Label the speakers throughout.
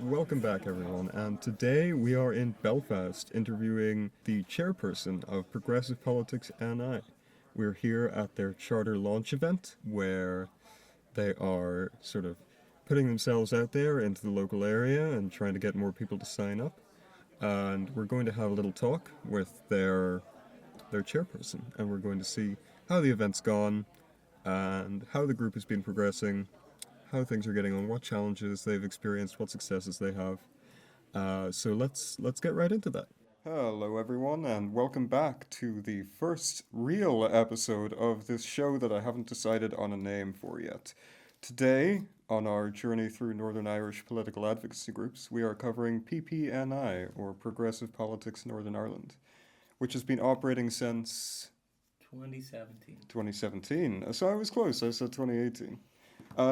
Speaker 1: Welcome back, everyone. And today we are in Belfast interviewing the chairperson of Progressive Politics NI. We're here at their charter launch event where they are sort of putting themselves out there into the local area and trying to get more people to sign up. And we're going to have a little talk with their chairperson, and we're going to see how the event's gone and how the group has been progressing, how things are getting on, what challenges they've experienced, what successes they have. So let's get right into that. Hello, everyone, and welcome back to the first real episode of this show that I haven't decided on a name for yet. Today, on our journey through Northern Irish political advocacy groups, we are covering PPNI, or Progressive Politics Northern Ireland, which has been operating since
Speaker 2: 2017.
Speaker 1: 2017. So I was close, I said 2018.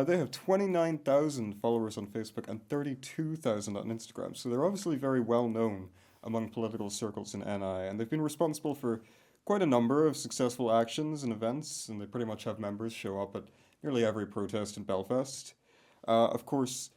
Speaker 1: They have 29,000 followers on Facebook and 32,000 on Instagram, so they're obviously very well known among political circles in NI, and they've been responsible for quite a number of successful actions and events, and they pretty much have members show up at nearly every protest in Belfast. Of course,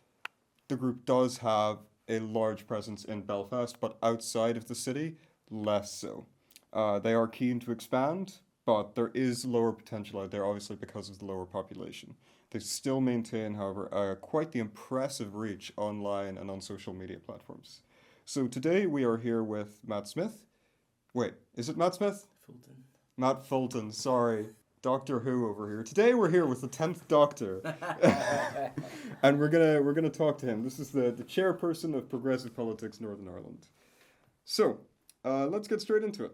Speaker 1: the group does have a large presence in Belfast, but outside of the city, less so. They are keen to expand, but there is lower potential out there, obviously because of the lower population. They still maintain, however, quite the impressive reach online and on social media platforms. So today we are here with Matt Smith. Wait, is it Matt Smith?
Speaker 2: Fulton.
Speaker 1: Matt Fulton, sorry. Doctor Who over here. Today we're here with the 10th Doctor. And we're gonna talk to him. This is the chairperson of Progressive Politics Northern Ireland. So, let's get straight into it.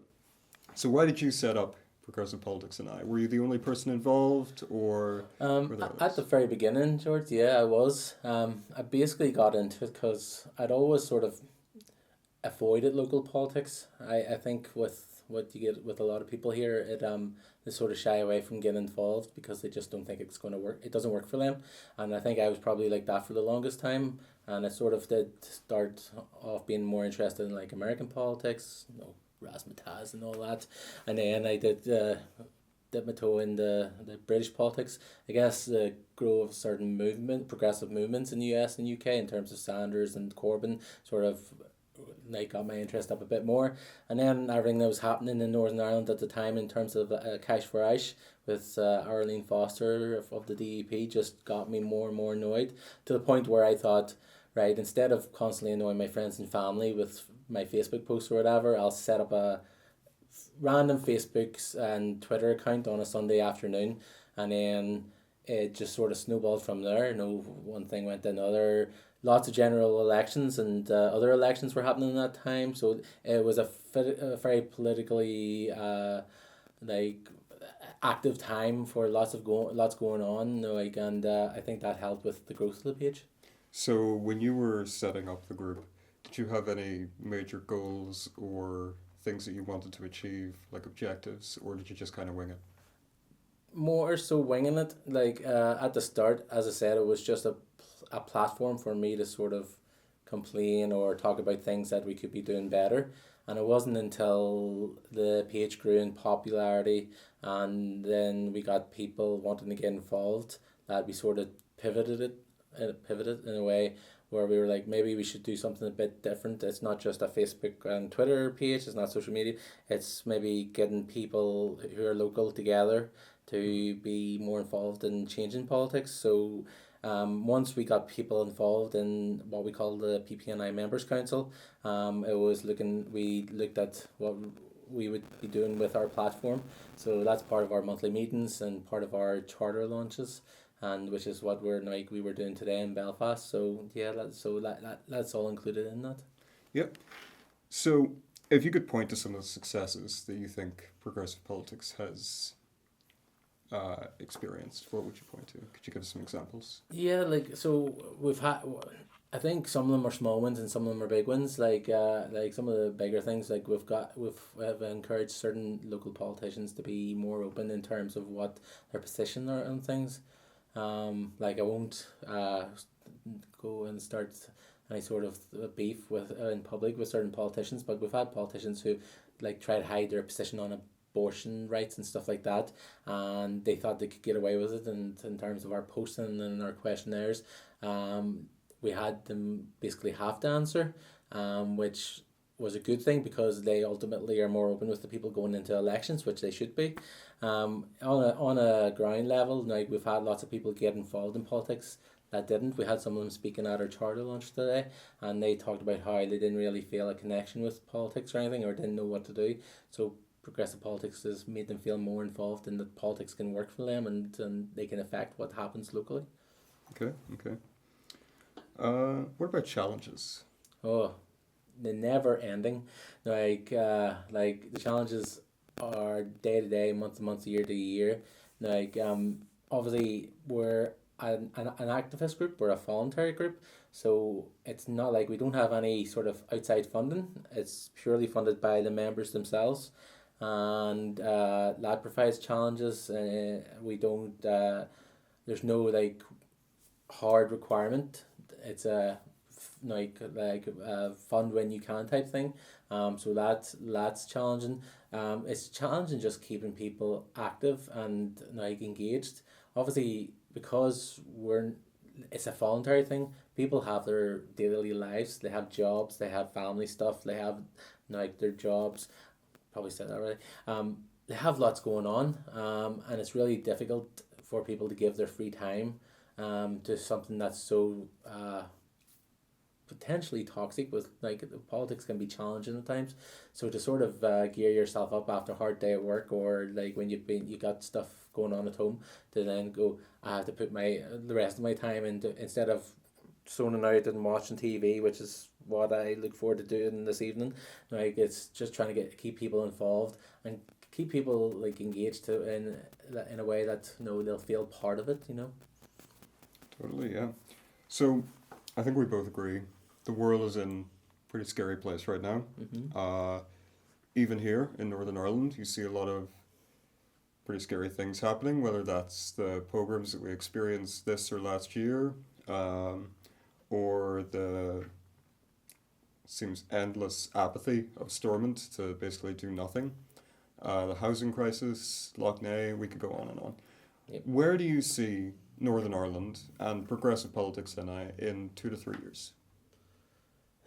Speaker 1: So why did you set up Progressive Politics and I? Were you the only person involved, or were there
Speaker 2: At
Speaker 1: others?
Speaker 2: the very beginning, George, yeah, I was. I basically got into it because I'd always sort of avoided local politics. I think with what you get with a lot of people here, they sort of shy away from getting involved because they just don't think it's going to work. It doesn't work for them, and I think I was probably like that for the longest time. And I sort of did start off being more interested in like American politics, razzmatazz and all that, and then I dip my toe in the British politics. I guess the growth of certain progressive movements in the US and UK in terms of Sanders and Corbyn sort of like got my interest up a bit more, and then everything that was happening in Northern Ireland at the time in terms of Cash for Ish with Arlene Foster of the DEP just got me more and more annoyed to the point where I thought, right, instead of constantly annoying my friends and family with my Facebook posts or whatever, I'll set up a random Facebook and Twitter account on a Sunday afternoon, and then it just sort of snowballed from there. One thing went to another. Lots of general elections and other elections were happening at that time, so it was a very politically like active time for lots going on. And I think that helped with the growth of the page.
Speaker 1: So when you were setting up the group, did you have any major goals or things that you wanted to achieve, like objectives, or did you just kind of wing it?
Speaker 2: More so winging it. Like at the start, as I said, it was just a platform for me to sort of complain or talk about things that we could be doing better. And it wasn't until the page grew in popularity and then we got people wanting to get involved that we sort of pivoted in a way where we were like, maybe we should do something a bit different. It's not just a Facebook and Twitter page, it's not social media. It's maybe getting people who are local together to be more involved in changing politics. So once we got people involved in what we call the PPNI Members Council, we looked at what we would be doing with our platform. So that's part of our monthly meetings and part of our charter launches, and which is what we were doing today in Belfast. So yeah, that's all included in that.
Speaker 1: Yep. So if you could point to some of the successes that you think progressive politics has experienced, what would you point to? Could you give us some examples?
Speaker 2: Yeah, like so we've had. I think some of them are small wins and some of them are big wins. Like some of the bigger things, like we've encouraged certain local politicians to be more open in terms of what their position are on things. Like I won't go and start any sort of beef with in public with certain politicians, but we've had politicians who like try to hide their position on abortion rights and stuff like that, and they thought they could get away with it in terms of our posting and our questionnaires. we had them basically have to answer, which was a good thing because they ultimately are more open with the people going into elections, which they should be. On a ground level, like we've had lots of people get involved in politics that didn't. We had some of them speaking at our charter launch today, and they talked about how they didn't really feel a connection with politics or anything, or didn't know what to do. So progressive politics has made them feel more involved in that politics can work for them, and they can affect what happens locally.
Speaker 1: Okay, okay. What about challenges?
Speaker 2: Oh, the never ending. Like the challenges are day to day, month to month, year to year. Obviously we're an activist group, we're a voluntary group, so it's not like we don't have any sort of outside funding. It's purely funded by the members themselves, and that provides challenges. We don't. There's no like hard requirement. It's a fund when you can type thing. So that's challenging. It's challenging just keeping people active and like engaged. Obviously, because it's a voluntary thing. People have their daily lives. They have jobs. They have family stuff. They have like their jobs. Probably said that right. They have lots going on. And it's really difficult for people to give their free time to something that's so potentially toxic. With like politics can be challenging at times, so to sort of gear yourself up after a hard day at work, or like when you got stuff going on at home, to then go, I have to put the rest of my time into, instead of zoning out and watching TV, which is what I look forward to doing this evening. Like it's just trying to keep people involved and keep people like engaged in a way that they'll feel part of it.
Speaker 1: Totally, yeah. So, I think we both agree the world is in a pretty scary place right now. Even here in Northern Ireland, you see a lot of pretty scary things happening, whether that's the pogroms that we experienced this or last year, or the seems endless apathy of Stormont to basically do nothing. The housing crisis, Lough Neagh, we could go on and on.
Speaker 2: Yep.
Speaker 1: Where do you see Northern Ireland and progressive politics in 2 to 3 years?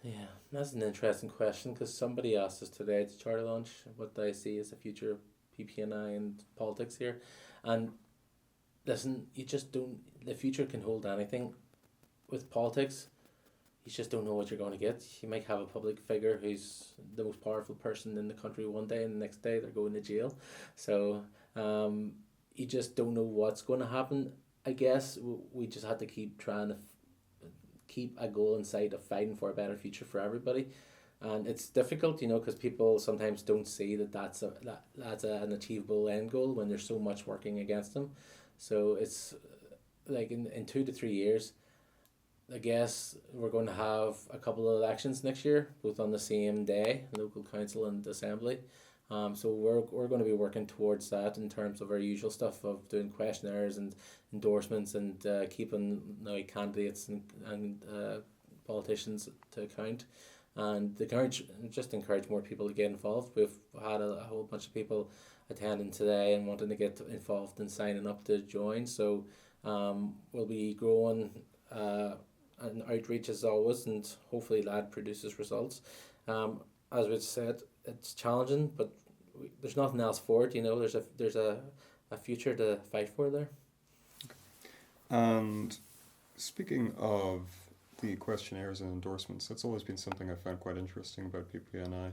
Speaker 2: Yeah, that's an interesting question because somebody asked us today at the charter launch what do I see as the future of PPNI and politics here. And listen, you just don't, the future can hold anything. With politics, you just don't know what you're going to get. You might have a public figure who's the most powerful person in the country one day, and the next day they're going to jail. So you just don't know what's going to happen. I guess we just had to keep trying to keep a goal in sight of fighting for a better future for everybody. And it's difficult, because people sometimes don't see that's an achievable end goal when there's so much working against them. So it's like in 2 to 3 years, I guess we're going to have a couple of elections next year, both on the same day, local council and assembly. So we're going to be working towards that in terms of our usual stuff of doing questionnaires and endorsements and keeping candidates and politicians to account, and encourage more people to get involved. We've had a whole bunch of people attending today and wanting to get involved and signing up to join. So we'll be growing and outreach as always, and hopefully that produces results. As we said, it's challenging, but there's nothing else for it. There's a future to fight for there.
Speaker 1: And speaking of the questionnaires and endorsements, that's always been something I found quite interesting about PPNI,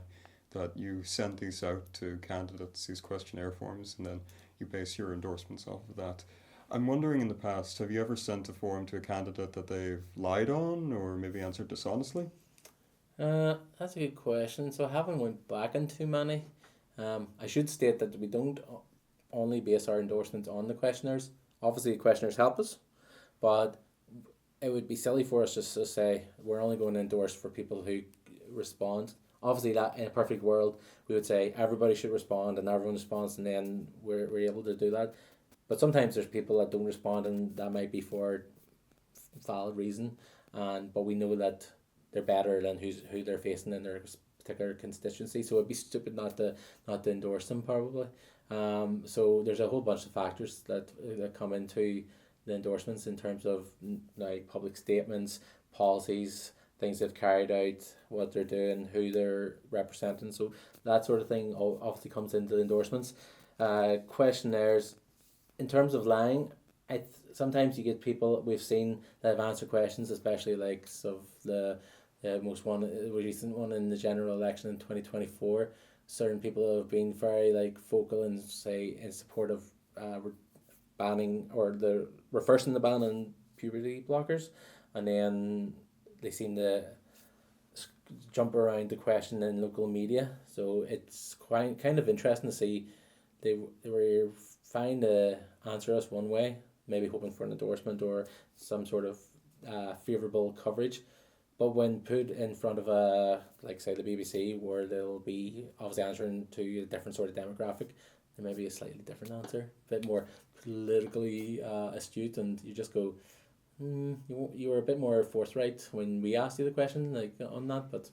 Speaker 1: that you send these out to candidates, these questionnaire forms, and then you base your endorsements off of that. I'm wondering, in the past, have you ever sent a form to a candidate that they've lied on or maybe answered dishonestly?
Speaker 2: That's a good question. So I haven't went back in too many. I should state that we don't only base our endorsements on the questionnaires. Obviously, the questionnaires help us, but it would be silly for us just to say we're only going to endorse for people who respond. Obviously, that in a perfect world, we would say everybody should respond and everyone responds, and then we're able to do that. But sometimes there's people that don't respond, and that might be for valid reason. But we know that they're better than who they're facing in their particular constituency. So it'd be stupid not to endorse them probably. So there's a whole bunch of factors that come into the endorsements in terms of like public statements, policies, things they've carried out, what they're doing, who they're representing. So that sort of thing obviously comes into the endorsements. Questionnaires, in terms of lying, sometimes you get people we've seen that have answered questions, especially like of the most one recent one in the general election in 2024. Certain people have been very like vocal and say in support of banning or the reversing the ban on puberty blockers, and then they seem to jump around the question in local media. So it's quite kind of interesting to see they were fine to answer us one way, maybe hoping for an endorsement or some sort of favourable coverage. But when put in front of like say the BBC, where they'll be obviously answering to a different sort of demographic, there may be a slightly different answer, a bit more politically astute, and you just go, you were a bit more forthright when we asked you the question, like on that, but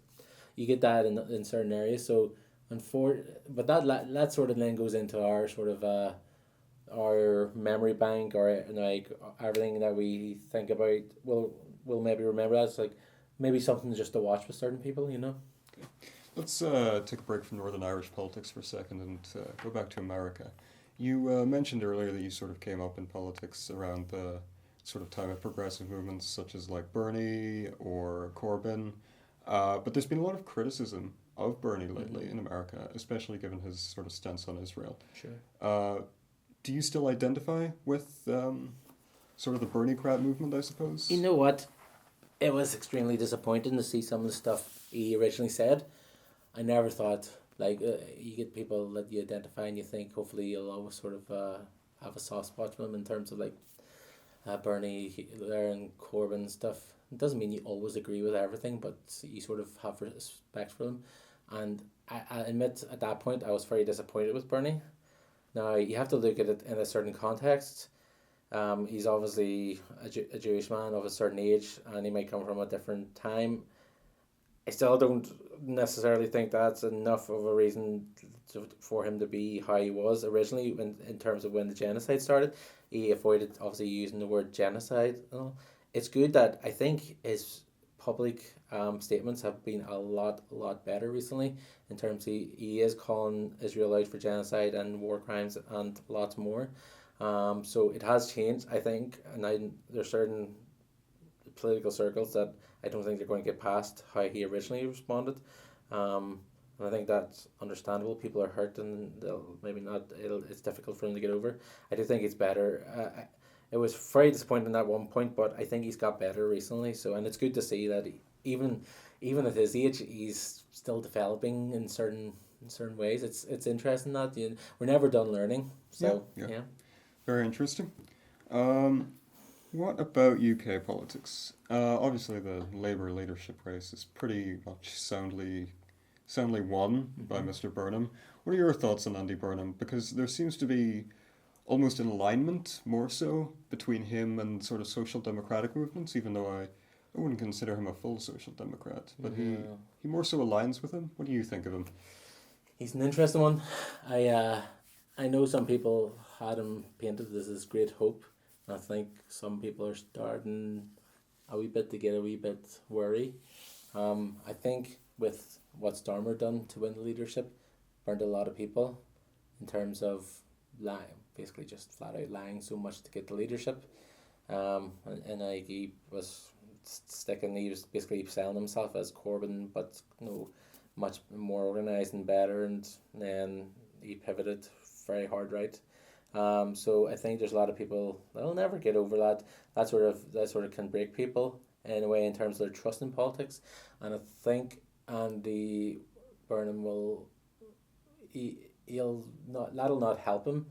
Speaker 2: you get that in certain areas. So, but that sort of then goes into our sort of our memory bank, or like everything that we think about. We'll maybe remember that. It's like maybe something just to watch with certain people, you know.
Speaker 1: Okay. Let's take a break from Northern Irish politics for a second and go back to America. You mentioned earlier that you sort of came up in politics around the sort of time of progressive movements such as like Bernie or Corbyn, but there's been a lot of criticism of Bernie lately in America, especially given his sort of stance on Israel.
Speaker 2: Sure.
Speaker 1: Do you still identify with sort of the Bernie-crat movement, I suppose?
Speaker 2: You know what? It was extremely disappointing to see some of the stuff he originally said. I never thought, like, you get people that you identify and you think hopefully you'll always sort of have a soft spot for them in terms of like Bernie there and Corbyn and stuff. It doesn't mean you always agree with everything, but you sort of have respect for them. And I admit at that point I was very disappointed with Bernie. Now you have to look at it in a certain context. He's obviously a Jewish man of a certain age, and he might come from a different time. I still don't necessarily think that's enough of a reason for him to be how he was originally in terms of when the genocide started. He avoided obviously using the word genocide. It's good that I think his public statements have been a lot better recently in terms he is calling Israel out for genocide and war crimes and lots more. So it has changed, I think, and there's certain political circles that I don't think they're going to get past how he originally responded. And I think that's understandable. People are hurt and they'll maybe not. It's difficult for them to get over. I do think it's better. It was very disappointing at one point, but I think he's got better recently. So, and it's good to see that even at his age, he's still developing in certain ways. It's interesting that we're never done learning. So yeah.
Speaker 1: Very interesting. What about UK politics? Obviously, the Labour leadership race is pretty much soundly won by Mr. Burnham. What are your thoughts on Andy Burnham? Because there seems to be almost an alignment, more so, between him and sort of social democratic movements, even though I wouldn't consider him a full social democrat. But he more so aligns with him. What do you think of him?
Speaker 2: He's an interesting one. I know some people had him painted as this great hope. I think some people are starting a wee bit to get a wee bit worried. I think with what Starmer done to win the leadership, burned a lot of people in terms of lying, basically just flat out lying so much to get the leadership. And he was he was basically selling himself as Corbyn, but much more organised and better, and then he pivoted very hard right. So I think there's a lot of people that'll never get over that. That sort of can break people in a way in terms of their trust in politics. And I think Andy Burnham that'll not help him.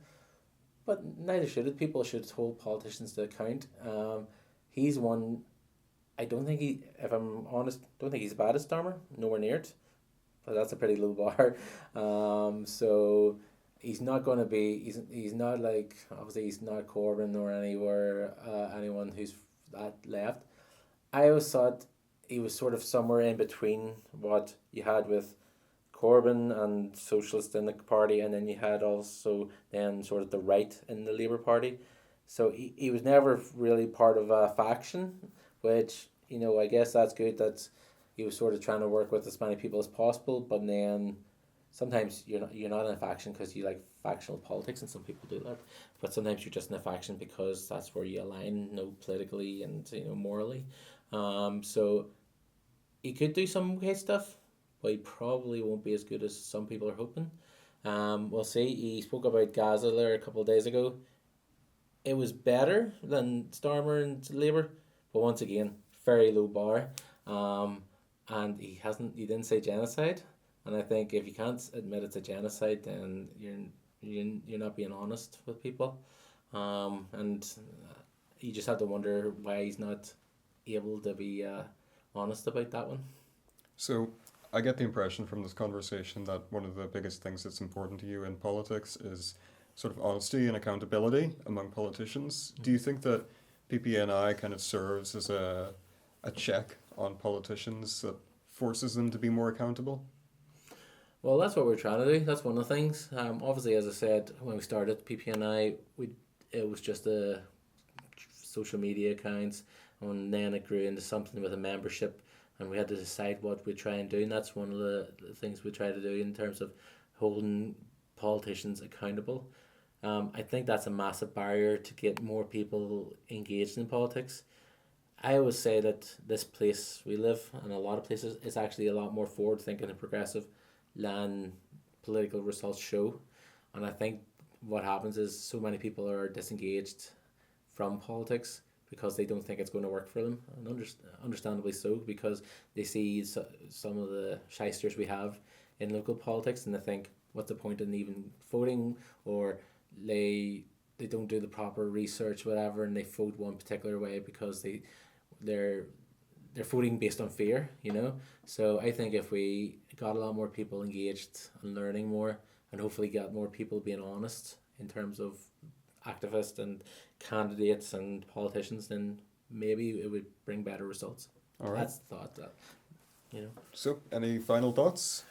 Speaker 2: But neither should it. People should hold politicians to account. He's one. I don't think if I'm honest, don't think he's as bad as Starmer. Nowhere near it. But that's a pretty low bar. So he's not going to be. He's not like, obviously he's not Corbyn or anyone who's that left. I always thought he was sort of somewhere in between what you had with Corbyn and socialist in the party, and then you had also then sort of the right in the Labour Party. So he was never really part of a faction, which I guess that's good that he was sort of trying to work with as many people as possible, but then sometimes you're not in a faction because you like factional politics, and some people do that. But sometimes you're just in a faction because that's where you align, politically and morally. So he could do some okay stuff, but he probably won't be as good as some people are hoping. We'll see. He spoke about Gaza there a couple of days ago. It was better than Starmer and Labour, but once again, very low bar. And he didn't say genocide, and I think if you can't admit it's a genocide, then you're not being honest with people. And you just have to wonder why he's not able to be honest about that one.
Speaker 1: So I get the impression from this conversation that one of the biggest things that's important to you in politics is sort of honesty and accountability among politicians. Do you think that PPNI kind of serves as a check on politicians that forces them to be more accountable?
Speaker 2: Well, that's what we're trying to do. That's one of the things. Obviously, as I said, when we started PPNI, it was just a social media accounts, and then it grew into something with a membership, and we had to decide what we try and do, and that's one of the things we try to do in terms of holding politicians accountable. I think that's a massive barrier to get more people engaged in politics. I always say that this place we live, and a lot of places, is actually a lot more forward thinking and progressive than political results show. And I think what happens is so many people are disengaged from politics because they don't think it's going to work for them, and understandably so, because they see some of the shysters we have in local politics, and they think, what's the point in even voting, or they don't do the proper research, whatever, and they vote one particular way because they're voting based on fear. So I think if we got a lot more people engaged and learning more, and hopefully got more people being honest in terms of activists and candidates and politicians, then maybe it would bring better results.
Speaker 1: All right.
Speaker 2: That's the thought that.
Speaker 1: So, any final thoughts?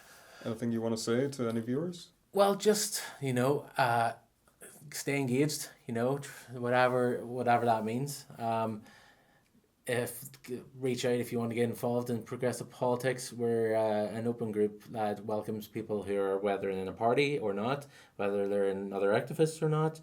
Speaker 1: Anything you want to say to any viewers?
Speaker 2: Well, just stay engaged. Whatever that means. If reach out if you want to get involved in progressive politics. We're an open group that welcomes people who are, whether in a party or not, whether they're in other activists or not.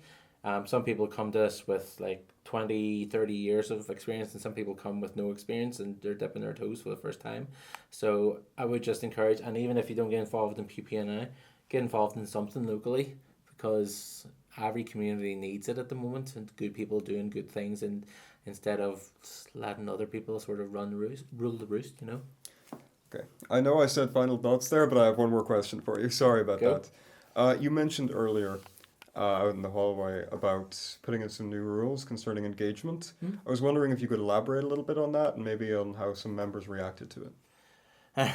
Speaker 2: Some people come to us with like 20, 30 years of experience, and some people come with no experience and they're dipping their toes for the first time. So I would just encourage, and even if you don't get involved in PPNI, get involved in something locally, because every community needs it at the moment, and good people doing good things, and instead of letting other people sort of rule the roost.
Speaker 1: Okay. I know I said final thoughts there, but I have one more question for you. Sorry about
Speaker 2: Go.
Speaker 1: that. You mentioned earlier out in the hallway about putting in some new rules concerning engagement. I was wondering if you could elaborate a little bit on that, and maybe on how some members reacted to it.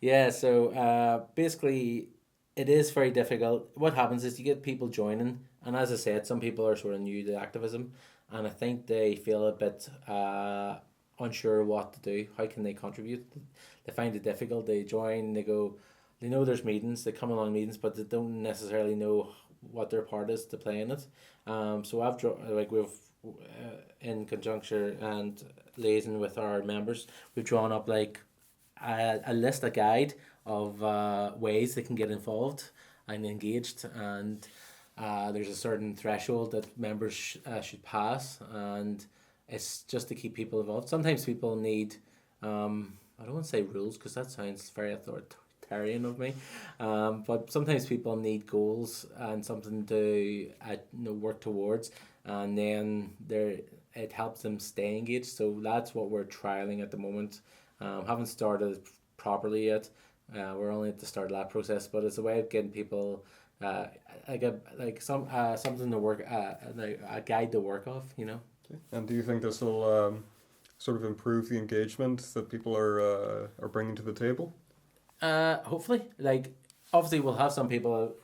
Speaker 2: Yeah, so basically it is very difficult. What happens is you get people joining, and as I said, some people are sort of new to activism, and I think they feel a bit unsure what to do. How can they contribute? They find it difficult. They join, they go, they know there's meetings, they come along meetings, but they don't necessarily know what their part is to play in it. So we've in conjunction and liaison with our members, we've drawn up like a list, a guide of ways they can get involved and engaged, and there's a certain threshold that members should pass, and it's just to keep people involved. Sometimes people need, I don't want to say rules because that sounds very authoritarian of me, but sometimes people need goals and something to work towards, and then it helps them stay engaged. So that's what we're trialing at the moment. Haven't started properly yet. We're only at the start of that process, but it's a way of getting people something to work, a guide to work off.
Speaker 1: Okay. And do you think this will sort of improve the engagement that people are bringing to the table?
Speaker 2: Hopefully, obviously we'll have some people,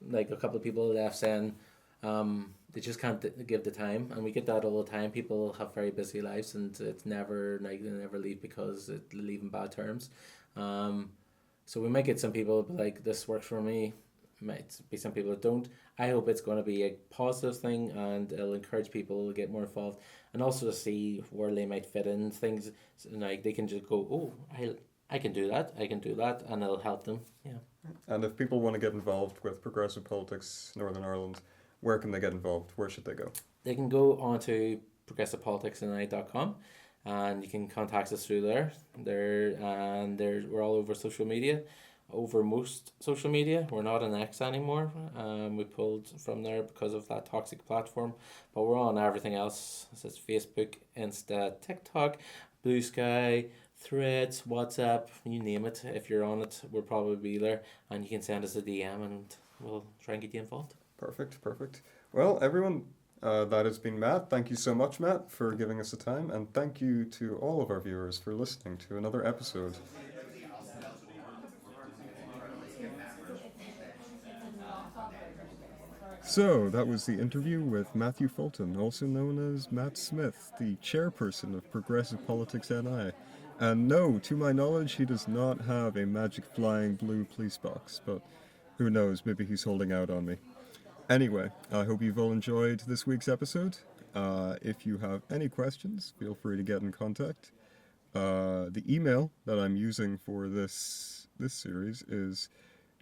Speaker 2: like a couple of people left saying they just can't give the time, and we get that all the time. People have very busy lives, and it's never they never leave because they leave in bad terms. So we might get some people like, this works for me, might be some people that don't. I hope it's going to be a positive thing, and it'll encourage people to get more involved, and also to see where they might fit in things. So, like, they can just go, oh, I can do that, and it'll help them. Yeah.
Speaker 1: And if people want to get involved with progressive politics Northern Ireland, where can they get involved? Where should they go?
Speaker 2: They can go on to progressivepoliticsni.com, and you can contact us through there. We're all over social media, over most social media. We're not on X anymore. We pulled from there because of that toxic platform, but we're on everything else. So it's Facebook, Insta, TikTok, Blue Sky, Threads, WhatsApp, you name it. If you're on it, we'll probably be there, and you can send us a DM, and we'll try and get you involved.
Speaker 1: Perfect. Well, everyone, that has been Matt. Thank you so much, Matt, for giving us the time, and thank you to all of our viewers for listening to another episode. So, that was the interview with Matthew Fulton, also known as Matt Smith, the chairperson of Progressive Politics NI. And no, to my knowledge, he does not have a magic flying blue police box, but who knows, maybe he's holding out on me. Anyway, I hope you've all enjoyed this week's episode. If you have any questions, feel free to get in contact. The email that I'm using for this series is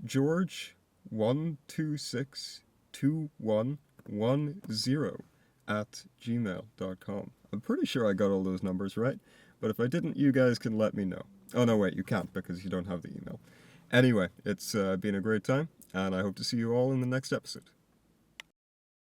Speaker 1: george1262110@gmail.com. I'm pretty sure I got all those numbers right, but if I didn't, you guys can let me know. Oh no, wait, you can't because you don't have the email. Anyway, it's been a great time, and I hope to see you all in the next episode.